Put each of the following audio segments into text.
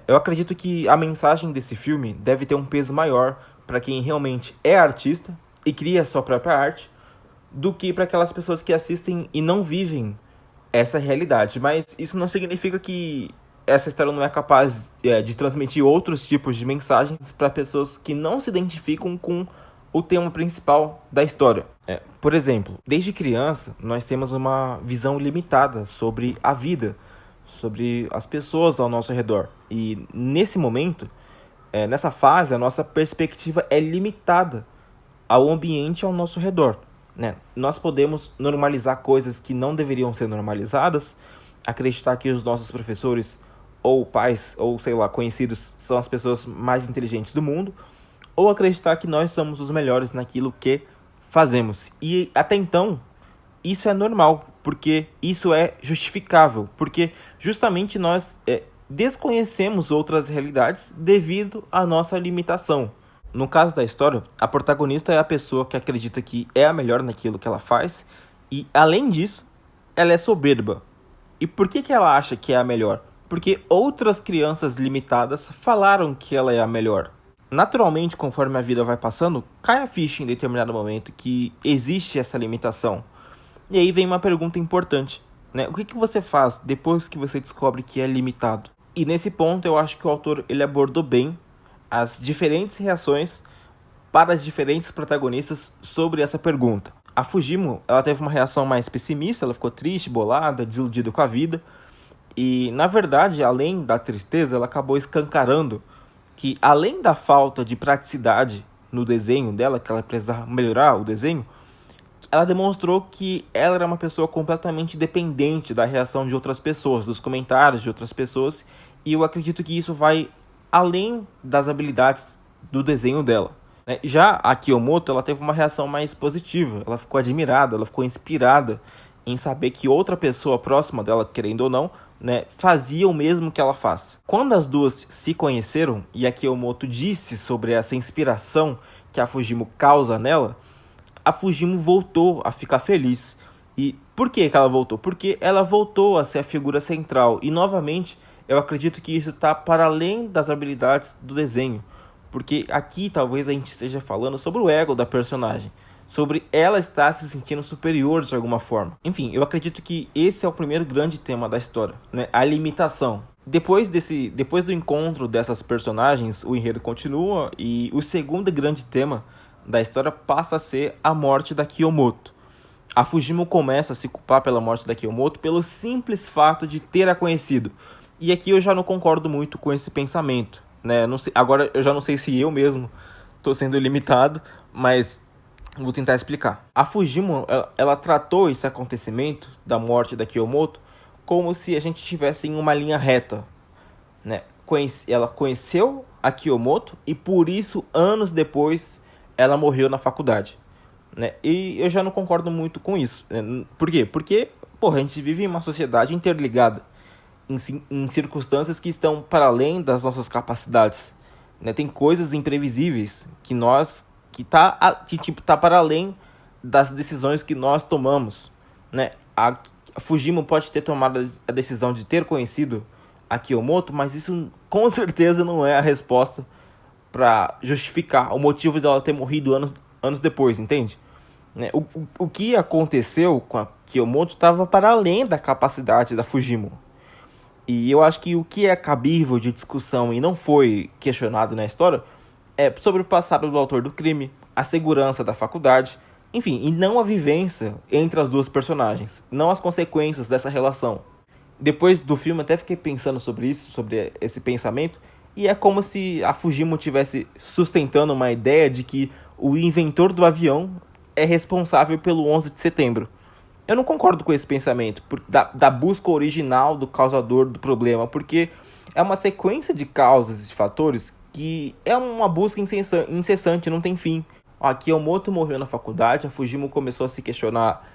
Eu acredito que a mensagem desse filme deve ter um peso maior para quem realmente é artista e cria sua própria arte, do que para aquelas pessoas que assistem e não vivem essa realidade. Mas isso não significa que essa história não é capaz de transmitir outros tipos de mensagens para pessoas que não se identificam com o tema principal da história. Por exemplo, desde criança, nós temos uma visão limitada sobre a vida, sobre as pessoas ao nosso redor. E nesse momento, nessa fase, a nossa perspectiva é limitada ao ambiente ao nosso redor. Né? Nós podemos normalizar coisas que não deveriam ser normalizadas, acreditar que os nossos professores ou pais ou sei lá conhecidos são as pessoas mais inteligentes do mundo, ou acreditar que nós somos os melhores naquilo que fazemos. E até então isso é normal, porque isso é justificável, porque justamente nós desconhecemos outras realidades devido à nossa limitação. No caso da história, a protagonista é a pessoa que acredita que é a melhor naquilo que ela faz e, além disso, ela é soberba. E por que ela acha que é a melhor? Porque outras crianças limitadas falaram que ela é a melhor. Naturalmente, conforme a vida vai passando, cai a ficha em determinado momento que existe essa limitação. E aí vem uma pergunta importante, né? O que você faz depois que você descobre que é limitado? E nesse ponto eu acho que o autor ele abordou bem as diferentes reações para as diferentes protagonistas sobre essa pergunta. A Fujimo, ela teve uma reação mais pessimista, ela ficou triste, bolada, desiludida com a vida. E, na verdade, além da tristeza, ela acabou escancarando que, além da falta de praticidade no desenho dela, que ela precisava melhorar o desenho, ela demonstrou que ela era uma pessoa completamente dependente da reação de outras pessoas, dos comentários de outras pessoas, e eu acredito que isso vai além das habilidades do desenho dela. Já a Kiyomoto, ela teve uma reação mais positiva, ela ficou admirada, ela ficou inspirada em saber que outra pessoa próxima dela, querendo ou não, fazia o mesmo que ela faz. Quando as duas se conheceram e a Kiyomoto disse sobre essa inspiração que a Fujimo causa nela, a Fujimo voltou a ficar feliz. E por que ela voltou? Porque ela voltou a ser a figura central. E novamente, eu acredito que isso está para além das habilidades do desenho. Porque aqui talvez a gente esteja falando sobre o ego da personagem. Sobre ela estar se sentindo superior de alguma forma. Enfim, eu acredito que esse é o primeiro grande tema da história, né? A limitação. Depois do encontro dessas personagens, o enredo continua. E o segundo grande tema da história passa a ser a morte da Kiyomoto. A Fujimo começa a se culpar pela morte da Kiyomoto pelo simples fato de ter a conhecido. E aqui eu já não concordo muito com esse pensamento, né? Não sei, agora eu já não sei se eu mesmo estou sendo limitado, mas vou tentar explicar. A Fujimo, ela tratou esse acontecimento da morte da Kiyomoto como se a gente estivesse em uma linha reta, né? Ela conheceu a Kiyomoto e por isso, anos depois, ela morreu na faculdade, né? E eu já não concordo muito com isso, né? Por quê? Porque, a gente vive em uma sociedade interligada, em circunstâncias que estão para além das nossas capacidades, né? Tem coisas imprevisíveis que tá para além das decisões que nós tomamos, né? A Fujimo pode ter tomado a decisão de ter conhecido a Kiyomoto, mas isso com certeza não é a resposta para justificar o motivo dela ter morrido anos depois, entende? O que aconteceu com a Kiyomoto estava para além da capacidade da Fujimo. E eu acho que o que é cabível de discussão e não foi questionado na história é sobre o passado do autor do crime, a segurança da faculdade, enfim, e não a vivência entre as duas personagens, não as consequências dessa relação. Depois do filme até fiquei pensando sobre isso, sobre esse pensamento, e é como se a Fujimo estivesse sustentando uma ideia de que o inventor do avião é responsável pelo 11 de setembro. Eu não concordo com esse pensamento da busca original do causador do problema, porque é uma sequência de causas e fatores que é uma busca incessante, não tem fim. A Kiyomoto morreu na faculdade, a Fujimo começou a se questionar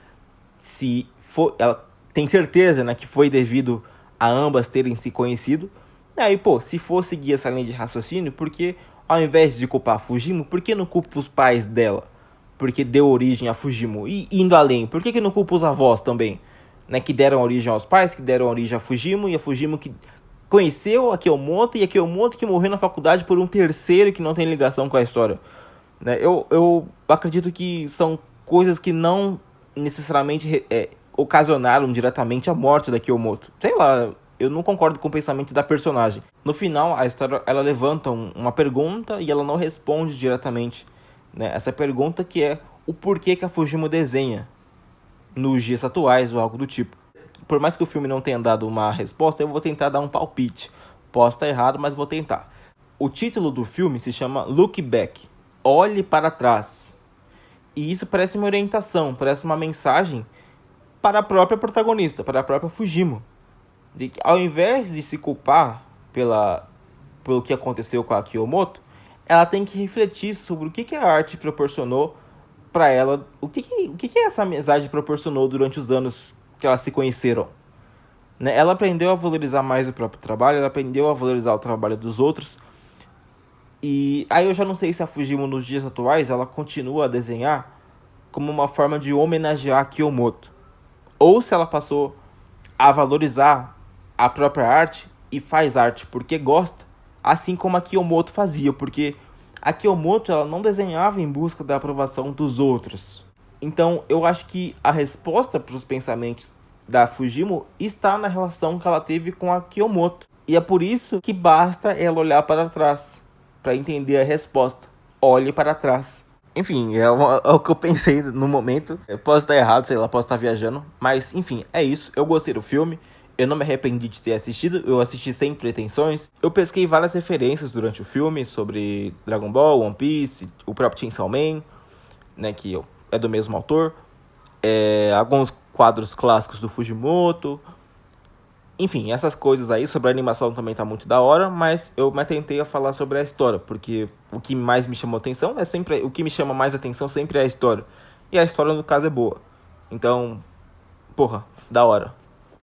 se foi, ela tem certeza, né, que foi devido a ambas terem se conhecido. E aí, se for seguir essa linha de raciocínio, porque ao invés de culpar a Fujimo, por que não culpa os pais dela? Porque deu origem a Fujimo. E indo além, por que não culpa os avós também? Né, que deram origem aos pais, que deram origem a Fujimo, e a Fujimo que conheceu a Kiyomoto e a Kiyomoto que morreu na faculdade por um terceiro que não tem ligação com a história. Né? Eu acredito que são coisas que não necessariamente ocasionaram diretamente a morte da Kiyomoto. Sei lá, eu não concordo com o pensamento da personagem. No final, a história ela levanta uma pergunta e ela não responde diretamente, né? Essa pergunta que é o porquê que a Fujimo desenha nos dias atuais ou algo do tipo. Por mais que o filme não tenha dado uma resposta, eu vou tentar dar um palpite. Posso estar errado, mas vou tentar. O título do filme se chama Look Back, Olhe para Trás. E isso parece uma orientação, parece uma mensagem para a própria protagonista, para a própria Fujimo. De que, ao invés de se culpar pelo que aconteceu com a Kiyomoto, ela tem que refletir sobre o que a arte proporcionou para ela, o que essa amizade proporcionou durante os anos que elas se conheceram. Né? Ela aprendeu a valorizar mais o próprio trabalho, ela aprendeu a valorizar o trabalho dos outros. E aí eu já não sei se a Fujimo nos dias atuais ela continua a desenhar como uma forma de homenagear a Kiyomoto, ou se ela passou a valorizar a própria arte e faz arte porque gosta, assim como a Kiyomoto fazia, porque a Kiyomoto ela não desenhava em busca da aprovação dos outros. Então eu acho que a resposta para os pensamentos da Fujimo está na relação que ela teve com a Kiyomoto. E é por isso que basta ela olhar para trás para entender a resposta. Olhe para trás. Enfim, é o que eu pensei no momento. Eu posso estar errado, sei lá, posso estar viajando. Mas, enfim, é isso. Eu gostei do filme. Eu não me arrependi de ter assistido. Eu assisti sem pretensões. Eu pesquei várias referências durante o filme sobre Dragon Ball, One Piece, o próprio Chainsaw Man, né, que é do mesmo autor. Alguns quadros clássicos do Fujimoto. Enfim, essas coisas aí. Sobre a animação também tá muito da hora, mas eu me atentei a falar sobre a história, porque o que mais me chamou atenção é sempre... O que me chama mais atenção sempre é a história. E a história, no caso, é boa. Então, porra, da hora.